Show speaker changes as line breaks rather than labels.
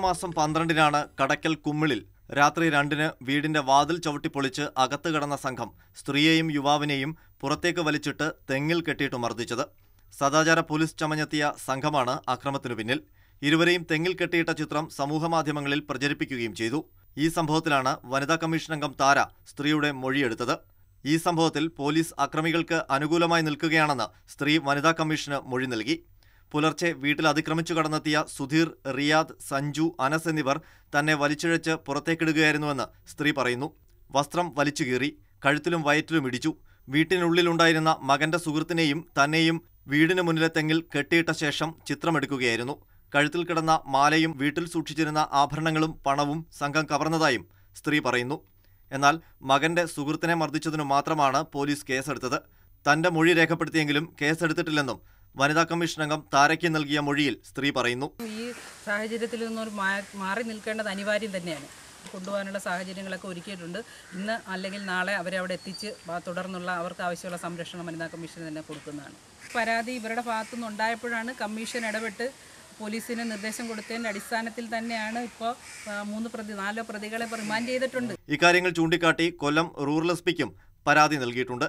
മാസം 12-നാണ് കടക്കൽ കുമ്മിളിൽ രാത്രി 2-ന് വീടിന്റെ വാതിൽ ചവിട്ടിപ്പൊളിച്ച് അകത്ത് കിടന്ന സംഘം സ്ത്രീയെയും യുവാവിനെയും പുറത്തേക്ക് വലിച്ചിട്ട് തെങ്ങിൽ കെട്ടിയിട്ട് മർദ്ദിച്ചത്. സദാചാര പോലീസ് ചമഞ്ഞെത്തിയ സംഘമാണ് അക്രമത്തിനു പിന്നിൽ. ഇരുവരെയും തെങ്ങിൽ കെട്ടിയിട്ട ചിത്രം സമൂഹമാധ്യമങ്ങളിൽ പ്രചരിപ്പിക്കുകയും ചെയ്തു. ഈ സംഭവത്തിലാണ് വനിതാ കമ്മീഷൻ അംഗം താര സ്ത്രീയുടെ മൊഴിയെടുത്തത്. ഈ സംഭവത്തിൽ പോലീസ് അക്രമികൾക്ക് അനുകൂലമായി നിൽക്കുകയാണെന്ന് സ്ത്രീ വനിതാ കമ്മീഷന് മൊഴി നൽകി. പുലർച്ചെ വീട്ടിൽ അതിക്രമിച്ചു കടന്നെത്തിയ സുധീർ, റിയാദ്, സഞ്ജു, അനസ് എന്നിവർ തന്നെ വലിച്ചിഴച്ച് പുറത്തേക്കിടുകയായിരുന്നുവെന്ന് സ്ത്രീ പറയുന്നു. വസ്ത്രം വലിച്ചു കീറി, കഴുത്തിലും വയറ്റിലും ഇടിച്ചു. വീട്ടിനുള്ളിലുണ്ടായിരുന്ന മകന്റെ സുഹൃത്തിനെയും തന്നെയും വീടിന് മുന്നിലെ തെങ്ങിൽ കെട്ടിയിട്ട ശേഷം ചിത്രമെടുക്കുകയായിരുന്നു. കഴുത്തിൽ കിടന്ന മാലയും വീട്ടിൽ സൂക്ഷിച്ചിരുന്ന ആഭരണങ്ങളും പണവും സംഘം കവർന്നതായും സ്ത്രീ പറയുന്നു. എന്നാൽ മകന്റെ സുഹൃത്തിനെ മർദ്ദിച്ചതിനു മാത്രമാണ് പോലീസ് കേസെടുത്തത്. തന്റെ മൊഴി രേഖപ്പെടുത്തിയെങ്കിലും കേസെടുത്തിട്ടില്ലെന്നും വനിതാ കമ്മീഷൻ അംഗം താരയ്ക്ക് നൽകിയ മൊഴിയിൽ സ്ത്രീ പറയുന്നു.
ഈ സാഹചര്യത്തിൽ നിന്നൊരു മാറി നിൽക്കേണ്ടത് അനിവാര്യം തന്നെയാണ്. കൊണ്ടുപോകാനുള്ള സാഹചര്യങ്ങളൊക്കെ ഒരുക്കിയിട്ടുണ്ട്. ഇന്ന് അല്ലെങ്കിൽ നാളെ അവരെ അവിടെ എത്തിച്ച് തുടർന്നുള്ള അവർക്ക് ആവശ്യമുള്ള സംരക്ഷണം വനിതാ കമ്മീഷൻ തന്നെ കൊടുക്കുന്നതാണ്. പരാതി ഇവരുടെ ഭാഗത്തുനിന്ന് ഉണ്ടായപ്പോഴാണ് കമ്മീഷൻ ഇടപെട്ട് പോലീസിന് നിർദ്ദേശം കൊടുത്തതിൻ്റെ അടിസ്ഥാനത്തിൽ തന്നെയാണ് ഇപ്പോൾ 4 പ്രതികളെ റിമാൻഡ് ചെയ്തിട്ടുണ്ട്.
ഇക്കാര്യങ്ങൾ ചൂണ്ടിക്കാട്ടി കൊല്ലം റൂറൽ എസ് പിക്കും പരാതി നൽകിയിട്ടുണ്ട്.